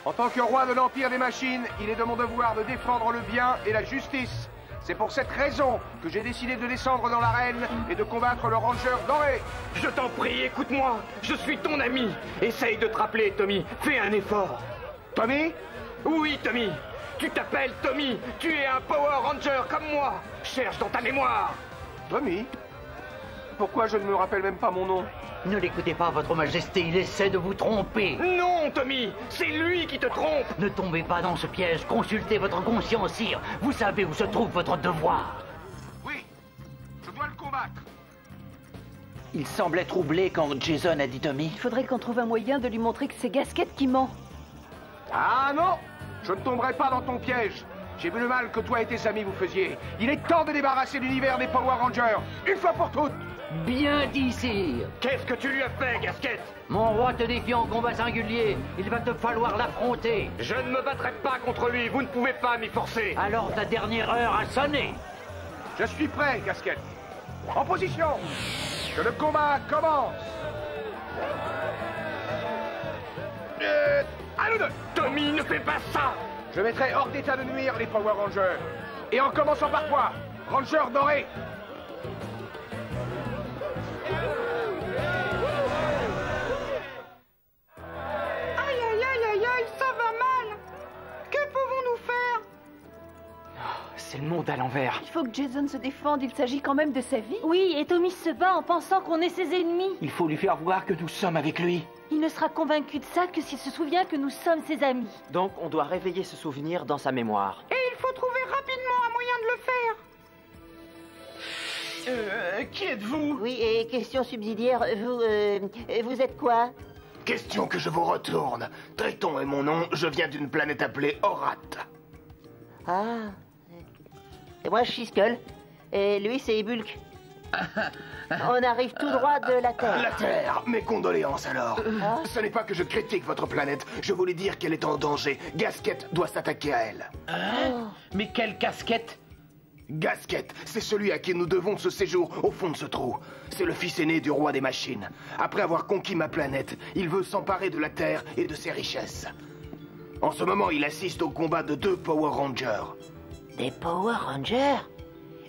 En tant que roi de l'Empire des Machines, il est de mon devoir de défendre le bien et la justice. C'est pour cette raison que j'ai décidé de descendre dans l'arène et de combattre le Ranger doré. Je t'en prie, écoute-moi. Je suis ton ami. Essaye de te rappeler, Tommy. Fais un effort. Tommy? Oui, Tommy. Tu t'appelles Tommy. Tu es un Power Ranger comme moi. Cherche dans ta mémoire. Tommy? Pourquoi je ne me rappelle même pas mon nom? Ne l'écoutez pas, votre majesté, il essaie de vous tromper. Non, Tommy, c'est lui qui te trompe. Ne tombez pas dans ce piège, consultez votre conscience, sire. Vous savez où se trouve votre devoir. Oui, je dois le combattre. Il semblait troublé quand Jason a dit Tommy. Il faudrait qu'on trouve un moyen de lui montrer que c'est Gasket qui ment. Ah non, je ne tomberai pas dans ton piège. J'ai vu le mal que toi et tes amis vous faisiez. Il est temps de débarrasser l'univers des Power Rangers, une fois pour toutes. Bien dit, sire. Qu'est-ce que tu lui as fait, Gasket? Mon roi te défie en combat singulier. Il va te falloir l'affronter. Je ne me battrai pas contre lui. Vous ne pouvez pas m'y forcer. Alors ta dernière heure a sonné. Je suis prêt, Gasket. En position. Que le combat commence. À nous deux. Tommy, ne fais pas ça. Je mettrai hors d'état de nuire les Power Rangers. Et en commençant par toi, Ranger doré. Aïe, aïe, aïe, aïe, aïe, ça va mal. Que pouvons-nous faire? C'est le monde à l'envers. Il faut que Jason se défende, il s'agit quand même de sa vie. Oui, et Tommy se bat en pensant qu'on est ses ennemis. Il faut lui faire voir que nous sommes avec lui. Il ne sera convaincu de ça que s'il se souvient que nous sommes ses amis. Donc on doit réveiller ce souvenir dans sa mémoire. Et il faut trouver rapidement un moyen de le faire. Qui êtes-vous? Oui, et question subsidiaire, vous êtes quoi? Question que je vous retourne. Triton est mon nom, je viens d'une planète appelée Orat. Ah. Et moi, je suis Skull. Et lui, c'est Bulk. On arrive tout droit de la Terre. La Terre, mes condoléances alors. Ce n'est pas que je critique votre planète, je voulais dire qu'elle est en danger. Gasket doit s'attaquer à elle. Hein? Mais quelle casquette? Gasket, c'est celui à qui nous devons ce séjour au fond de ce trou. C'est le fils aîné du roi des machines. Après avoir conquis ma planète, il veut s'emparer de la Terre et de ses richesses. En ce moment, il assiste au combat de 2 Power Rangers. Des Power Rangers?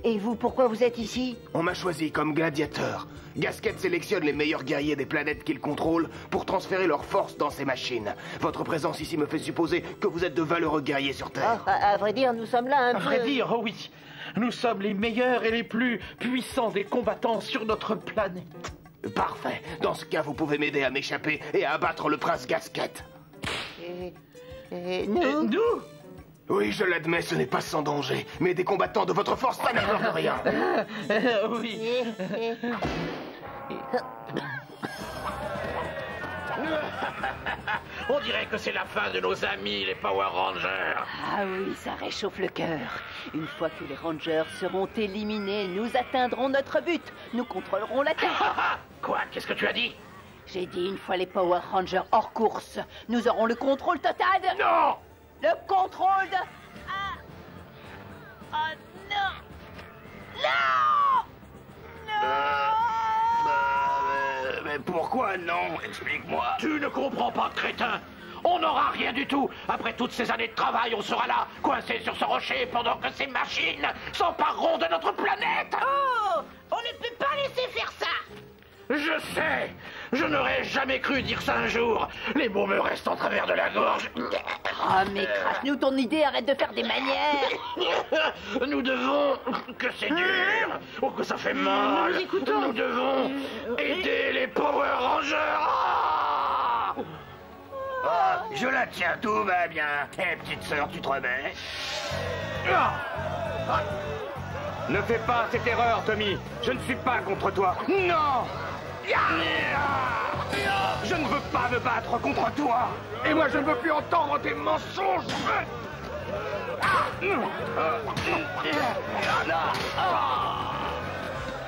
Et vous, pourquoi vous êtes ici? On m'a choisi comme gladiateur. Gasket sélectionne les meilleurs guerriers des planètes qu'il contrôle pour transférer leur force dans ses machines. Votre présence ici me fait supposer que vous êtes de valeureux guerriers sur Terre. À vrai dire, nous sommes là un peu... À vrai dire, oh oui. Nous sommes les meilleurs et les plus puissants des combattants sur notre planète. Parfait. Dans ce cas, vous pouvez m'aider à m'échapper et à abattre le prince Gasket. Nous? Nous? Oui, je l'admets, ce n'est pas sans danger. Mais des combattants de votre force, ça n'arrive de rien. Oui. On dirait que c'est la fin de nos amis, les Power Rangers. Ah oui, ça réchauffe le cœur. Une fois que les Rangers seront éliminés, nous atteindrons notre but. Nous contrôlerons la Terre. Quoi? Qu'est-ce que tu as dit? J'ai dit une fois les Power Rangers hors course, nous aurons le contrôle total de... Non! Le contrôle de... Ah non! Non! Mais pourquoi non? Explique-moi. Tu ne comprends pas, crétin. On n'aura rien du tout. Après toutes ces années de travail, on sera là, coincés sur ce rocher, pendant que ces machines s'empareront de notre planète. Oh! On ne peut pas laisser faire ça! Je sais. Je n'aurais jamais cru dire ça un jour. Les mots me restent en travers de la gorge. Ah mais crache-nous ton idée, arrête de faire des manières. Nous devons... Que c'est dur. Oh, que ça fait mal. Nous devons aider les Power Rangers. Ah, je la tiens, tout va bien. Eh, petite sœur, tu te remets? Ne fais pas cette erreur, Tommy. Je ne suis pas contre toi. Non! Je ne veux pas me battre contre toi. Et moi, je ne veux plus entendre tes mensonges!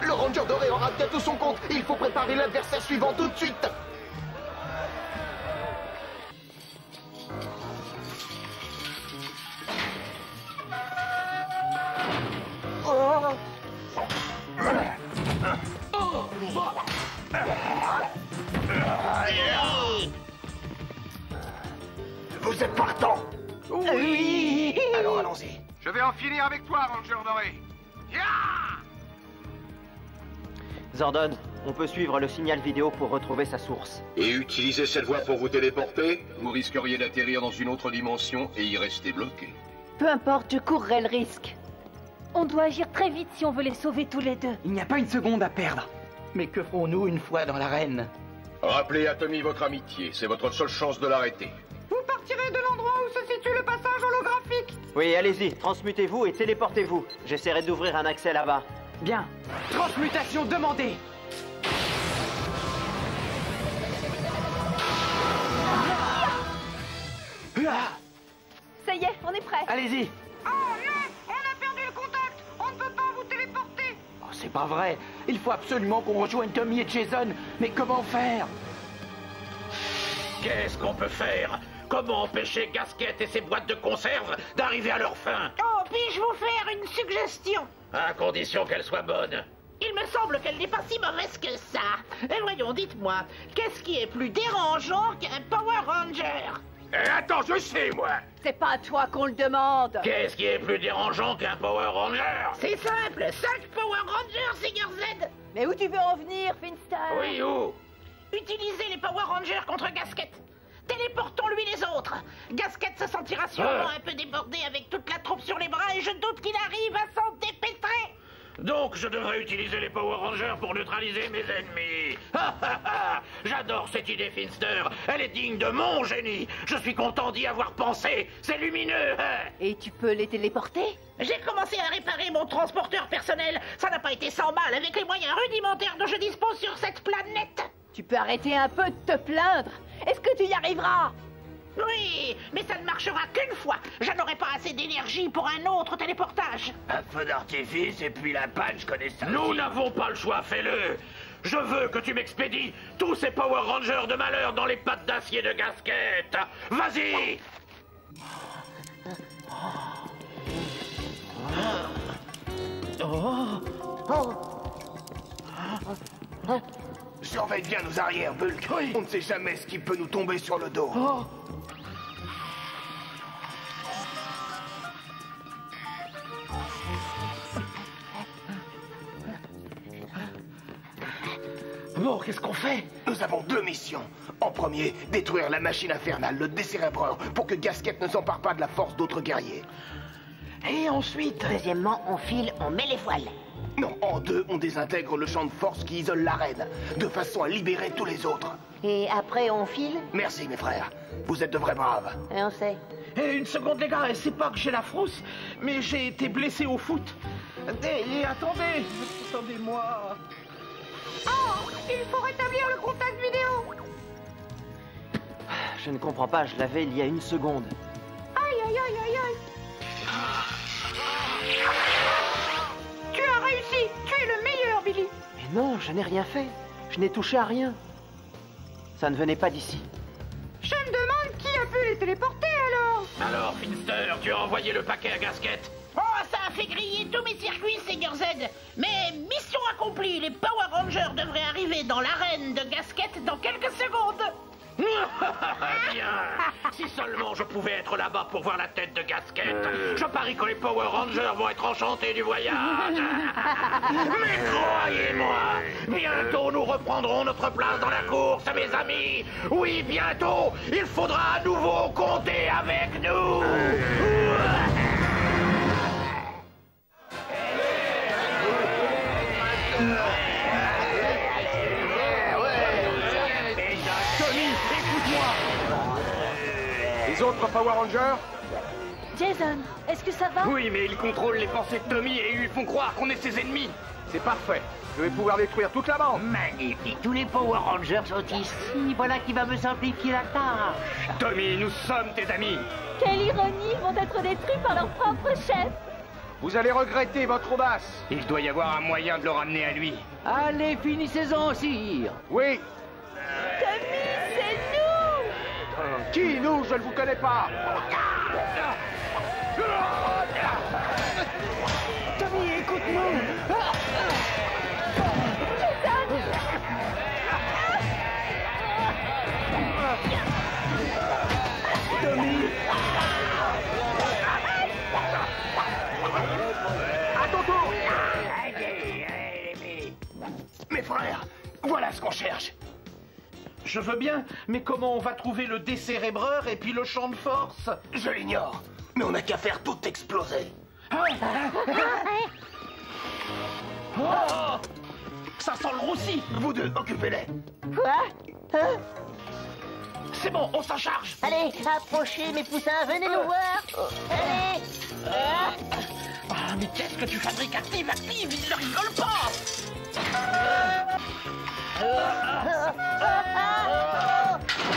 Le Ranger doré aura bientôt son compte. Il faut préparer l'adversaire suivant tout de suite. Vous Vous êtes partant? Oui. Alors allons-y. Je vais en finir avec toi, Ranger doré. Ya! Zordon, on peut suivre le signal vidéo pour retrouver sa source. Et utiliser cette voie pour vous téléporter? Vous risqueriez d'atterrir dans une autre dimension et y rester bloqué. Peu importe, je courrai le risque. On doit agir très vite si on veut les sauver tous les deux. Il n'y a pas une seconde à perdre. Mais que ferons-nous une fois dans l'arène? Rappelez à Tommy votre amitié, c'est votre seule chance de l'arrêter. Vous partirez de l'endroit où se situe le passage holographique. Oui, allez-y, transmutez-vous et téléportez-vous. J'essaierai d'ouvrir un accès là-bas. Bien. Transmutation demandée. Ça y est, on est prêt. Allez-y. Oh non, on a perdu le contact. On ne peut pas vous téléporter. Oh, c'est pas vrai. Il faut absolument qu'on rejoigne Tommy et Jason. Mais comment faire? Qu'est-ce qu'on peut faire? Comment empêcher Gasket et ses boîtes de conserve d'arriver à leur fin? Oh, puis-je vous faire une suggestion? À condition qu'elle soit bonne. Il me semble qu'elle n'est pas si mauvaise que ça. Et voyons, dites-moi, qu'est-ce qui est plus dérangeant qu'un Power Ranger? Attends, je sais, moi! C'est pas à toi qu'on le demande. Qu'est-ce qui est plus dérangeant qu'un Power Ranger? C'est simple, 5 Power Rangers, Seigneur Z. Mais où tu veux en venir, Finstar? Oui, où? Utilisez les Power Rangers contre Gasket. Téléportons-lui les autres. Gasket se sentira sûrement un peu débordé avec toute la troupe sur les bras et je doute qu'il arrive à s'en dépêtrer. Donc je devrais utiliser les Power Rangers pour neutraliser mes ennemis. J'adore cette idée, Finster. Elle est digne de mon génie. Je suis content d'y avoir pensé. C'est lumineux. Et tu peux les téléporter? J'ai commencé à réparer mon transporteur personnel. Ça n'a pas été sans mal avec les moyens rudimentaires dont je dispose sur cette planète. Tu peux arrêter un peu de te plaindre. Est-ce que tu y arriveras? Oui, mais ça ne marchera qu'une fois. Je n'aurai pas assez d'énergie pour un autre téléportage. Un feu d'artifice et puis la panne, je connais ça. Nous n'avons pas le choix, fais-le. Je veux que tu m'expédies tous ces Power Rangers de malheur dans les pattes d'acier de Gasket. Vas-y. Surveille bien nos arrières, Bulk. Oui. On ne sait jamais ce qui peut nous tomber sur le dos. Bon, qu'est-ce qu'on fait? Nous avons deux missions. En premier, détruire la machine infernale, le décérébreur, pour que Gasket ne s'empare pas de la force d'autres guerriers. Et ensuite? Deuxièmement, on file, on met les voiles. Non, en deux, on désintègre le champ de force qui isole l'arène, de façon à libérer tous les autres. Et après, on file? Merci, mes frères. Vous êtes de vrais braves. Et on sait. Et une seconde, les gars, c'est pas que j'ai la frousse, mais j'ai été blessé au foot. Et attendez, attendez-moi. Oh, il faut rétablir le contact vidéo. Je ne comprends pas, je l'avais il y a une seconde. Aïe, aïe, aïe, aïe, aïe. Tu as réussi. Tu es le meilleur, Billy. Mais non, je n'ai rien fait. Je n'ai touché à rien. Ça ne venait pas d'ici. Je me demande qui a pu les téléporter alors. Alors, Finster, tu as envoyé le paquet à Gasket? Oh, ça a fait griller tous mes circuits, Seigneur Z. Mais mission accomplie, les Power Rangers devraient arriver dans l'arène de Gasket dans quelques secondes. Bien. Si seulement je pouvais être là-bas pour voir la tête de Gasket. Je parie que les Power Rangers vont être enchantés du voyage. Mais croyez-moi, bientôt nous reprendrons notre place dans la course, mes amis. Oui, bientôt, il faudra à nouveau compter avec nous. Les autres Power Rangers? Jason, est-ce que ça va? Oui, mais ils contrôlent les pensées de Tommy et ils lui font croire qu'on est ses ennemis. C'est parfait. Je vais pouvoir détruire toute la bande. Magnifique, tous les Power Rangers sont ici. Voilà qui va me simplifier la tâche. Tommy, nous sommes tes amis. Quelle ironie, ils vont être détruits par leur propre chef. Vous allez regretter votre audace. Il doit y avoir un moyen de le ramener à lui. Allez, finissez-en, sire. Oui. Tommy, c'est nous. Qui, nous? Je ne vous connais pas. Tommy, écoute-nous. Tommy, Je veux bien, mais comment on va trouver le décérébreur et puis le champ de force? Je l'ignore, mais on n'a qu'à faire tout exploser. Oh, ça sent le roussi. Vous deux, occupez-les. Quoi? Hein? C'est bon, on s'en charge. Allez, approchez mes poussins, venez nous voir. Allez. Ah, mais qu'est-ce que tu fabriques? Active, active, il ne rigole pas.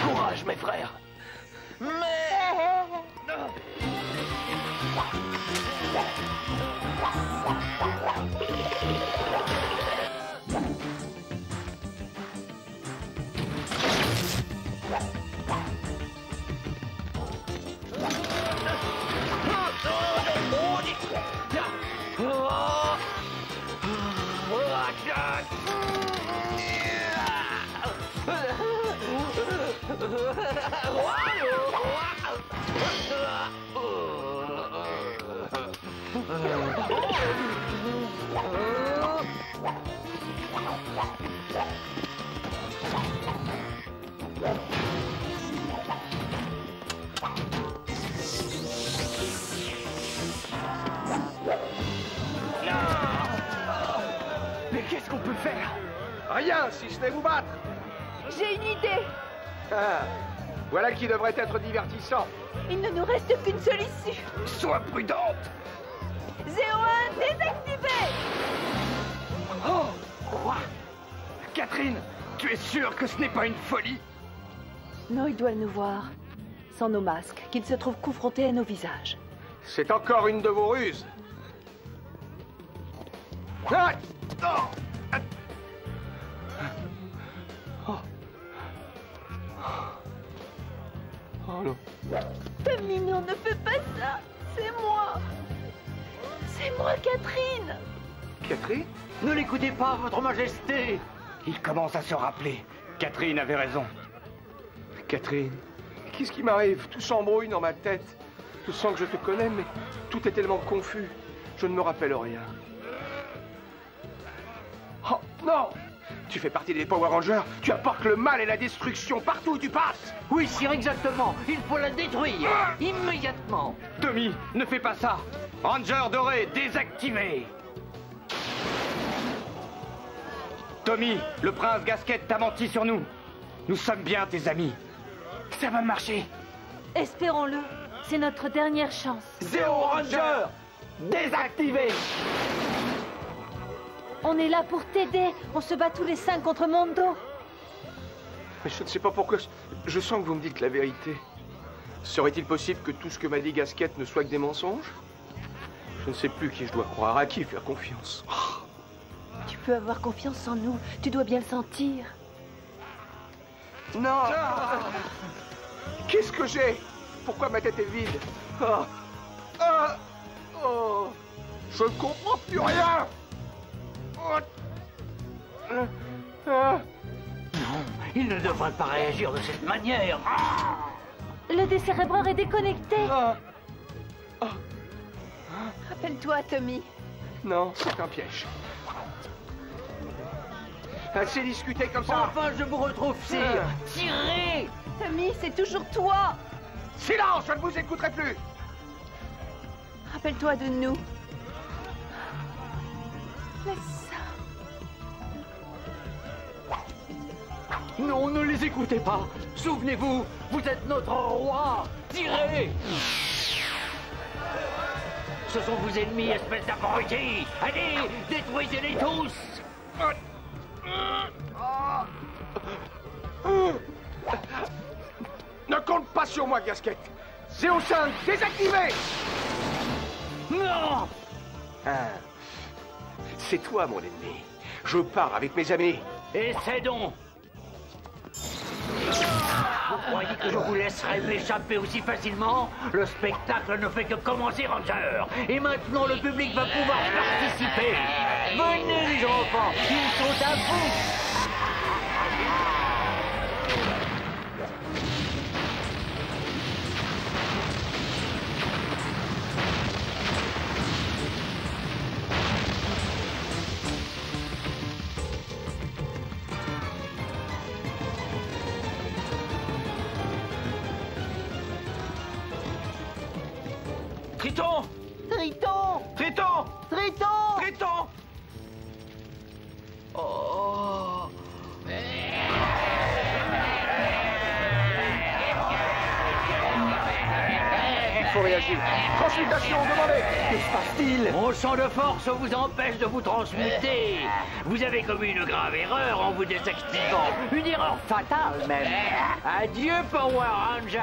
Courage, mes frères. Mais qu'est-ce qu'on peut faire? Rien, si ce n'est vous battre. J'ai une idée. Ah, voilà qui devrait être divertissant. Il ne nous reste qu'une seule issue. Sois prudente. Zéro-1 désactivé. Oh, quoi? Catherine, tu es sûre que ce n'est pas une folie? Non, ils doivent nous voir. Sans nos masques, qu'ils se trouvent confrontés à nos visages. C'est encore une de vos ruses. Ah, oh, oh non. Tommy, non, ne fais pas ça. C'est moi. C'est moi, Catherine. Catherine? Ne l'écoutez pas, votre majesté. Il commence à se rappeler. Catherine avait raison. Catherine, qu'est-ce qui m'arrive? Tout s'embrouille dans ma tête. Je sens que je te connais, mais tout est tellement confus. Je ne me rappelle rien. Oh, non! Tu fais partie des Power Rangers. Tu apportes le mal et la destruction partout où tu passes. Oui, sire, exactement. Il faut la détruire. Immédiatement. Tommy, ne fais pas ça. Ranger doré, désactivé. Tommy, le prince Gasquette t'a menti sur nous. Nous sommes bien tes amis. Ça va marcher. Espérons-le. C'est notre dernière chance. Zéro Ranger, désactivé. On est là pour t'aider. On se bat tous les 5 contre Mondo. Mais je ne sais pas pourquoi. Je sens que vous me dites la vérité. Serait-il possible que tout ce que m'a dit Gasquette ne soit que des mensonges? Je ne sais plus qui je dois croire, à qui faire confiance. Tu peux avoir confiance en nous. Tu dois bien le sentir. Non! Qu'est-ce que j'ai? Pourquoi ma tête est vide? Oh. Ah. Oh. Je ne comprends plus rien! Oh. Ah. Non, il ne devrait pas réagir de cette manière. Le décérébreur est déconnecté. Ah. Ah. Rappelle-toi, Tommy. Non, c'est un piège. Assez discuté comme ça. Enfin, je vous retrouve, sire. Tirez! Tommy, c'est toujours toi. Silence, je ne vous écouterai plus. Rappelle-toi de nous. Laisse ça. Non, ne les écoutez pas. Souvenez-vous, vous êtes notre roi. Tirez! Ce sont vos ennemis, espèce d'abrutis. Allez, détruisez-les tous. Ne compte pas sur moi, Gasquette. CO5, désactivé. Non! C'est toi, mon ennemi. Je pars avec mes amis. Essaie donc. Vous croyez que je vous laisserai m'échapper aussi facilement? Le spectacle ne fait que commencer, Ranger. Et maintenant, le public va pouvoir participer. Venez, les enfants, ils sont à vous. Triton! Triton! Triton! Triton! Triton! Oh! Il faut réagir. Transmutation, demandez. Que se passe-t-il? Mon champ de force vous empêche de vous transmuter. Vous avez commis une grave erreur en vous désactivant. Une erreur fatale même. Adieu, Power Ranger.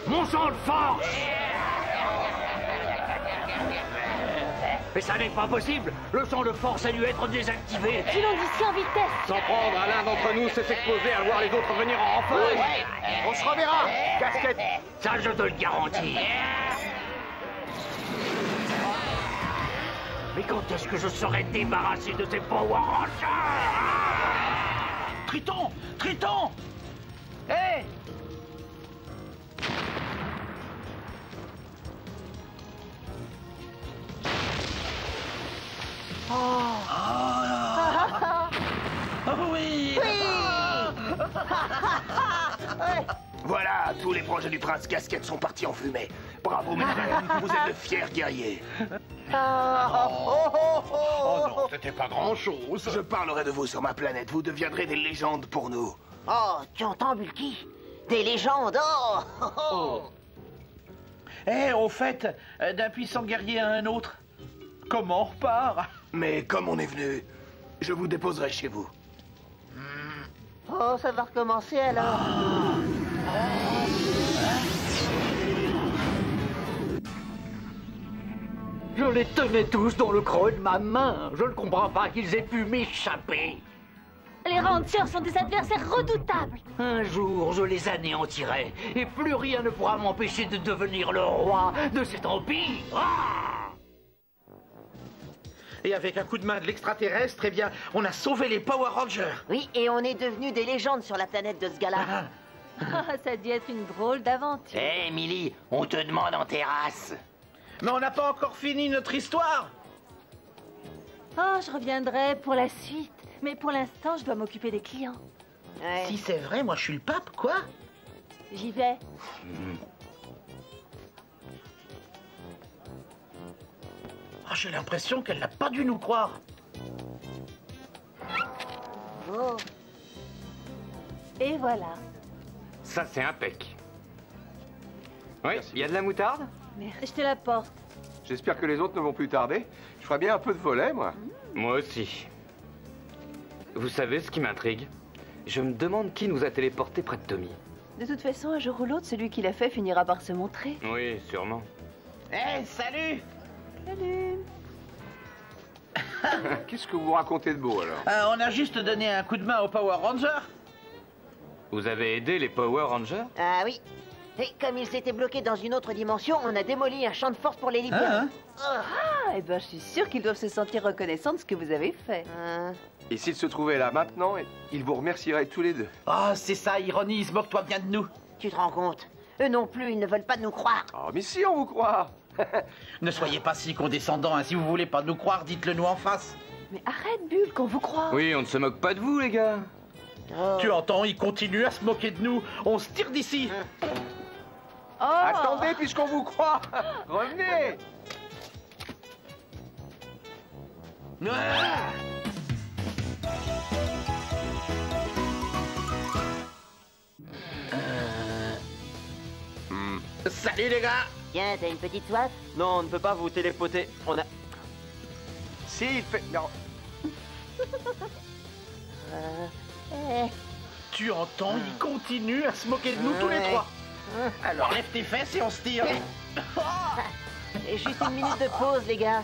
Mon champ de force. Mais ça n'est pas possible. Le champ de force a dû être désactivé. Filons d'ici en vitesse. S'en prendre à l'un d'entre nous, c'est s'exposer à voir les autres venir en renfort. On se reverra. Casquette. Ça, je te le garantis. Mais quand est-ce que je serai débarrassé de ces Power Rangers? Triton! Triton! Hé! Oh oui! Voilà, tous les projets du prince Gasquette sont partis en fumée. Bravo, mes frères, vous êtes de fiers guerriers. Oh non, c'était pas grand-chose. Je parlerai de vous sur ma planète, vous deviendrez des légendes pour nous. Oh, tu entends, Bulky? Des légendes, oh! Eh, au fait, d'un puissant guerrier à un autre, comment on repart? Mais comme on est venu, je vous déposerai chez vous. Oh, ça va recommencer alors. Je les tenais tous dans le creux de ma main. Je ne comprends pas qu'ils aient pu m'échapper. Les Rangers sont des adversaires redoutables. Un jour, je les anéantirai. Et plus rien ne pourra m'empêcher de devenir le roi de cet empire. Ah! Et avec un coup de main de l'extraterrestre, eh bien, on a sauvé les Power Rangers. Oui, et on est devenus des légendes sur la planète de ce gars-là. Ah, ça a dû être une drôle d'aventure. Hé, Millie, on te demande en terrasse. Mais on n'a pas encore fini notre histoire. Oh, je reviendrai pour la suite. Mais pour l'instant, je dois m'occuper des clients. Ouais. Si c'est vrai, moi je suis le pape, quoi. J'y vais. Oh, j'ai l'impression qu'elle n'a pas dû nous croire. Oh. Et voilà. Ça, c'est impec. Oui, il y a de la moutarde? Merde, je te la porte. J'espère que les autres ne vont plus tarder. Je ferai bien un peu de volet, moi. Moi aussi. Vous savez ce qui m'intrigue? Je me demande qui nous a téléportés près de Tommy. De toute façon, un jour ou l'autre, celui qui l'a fait finira par se montrer. Oui, sûrement. Eh, salut! Salut! Qu'est-ce que vous racontez de beau, alors? On a juste donné un coup de main aux Power Rangers. Vous avez aidé les Power Rangers? Ah oui. Et comme ils étaient bloqués dans une autre dimension, on a démoli un champ de force pour les libérer. Ah, et ben je suis sûre qu'ils doivent se sentir reconnaissants de ce que vous avez fait. Et s'ils se trouvaient là maintenant, ils vous remercieraient tous les deux. Ah, c'est ça, ironise, moque-toi bien de nous. Tu te rends compte? Eux non plus, ils ne veulent pas nous croire. Oh, mais si, on vous croit. Ne soyez pas si condescendants, hein. Si vous voulez pas nous croire, dites-le nous en face. Mais arrête, Bulle, qu'on vous croit. Oui, on ne se moque pas de vous, les gars. Tu entends, ils continuent à se moquer de nous. On se tire d'ici. Oh. Attendez, puisqu'on vous croit. Revenez. Salut les gars. Tiens, t'as une petite soif? Non, on ne peut pas vous téléporter. On a... Si, il fait... Non. Tu entends, ils continuent à se moquer de nous tous les trois. Alors lève tes fesses et on se tire. Et juste une minute de pause, les gars.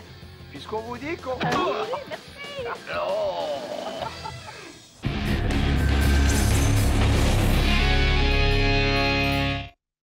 Puisqu'on vous dit qu'on... Oui, merci. Oh.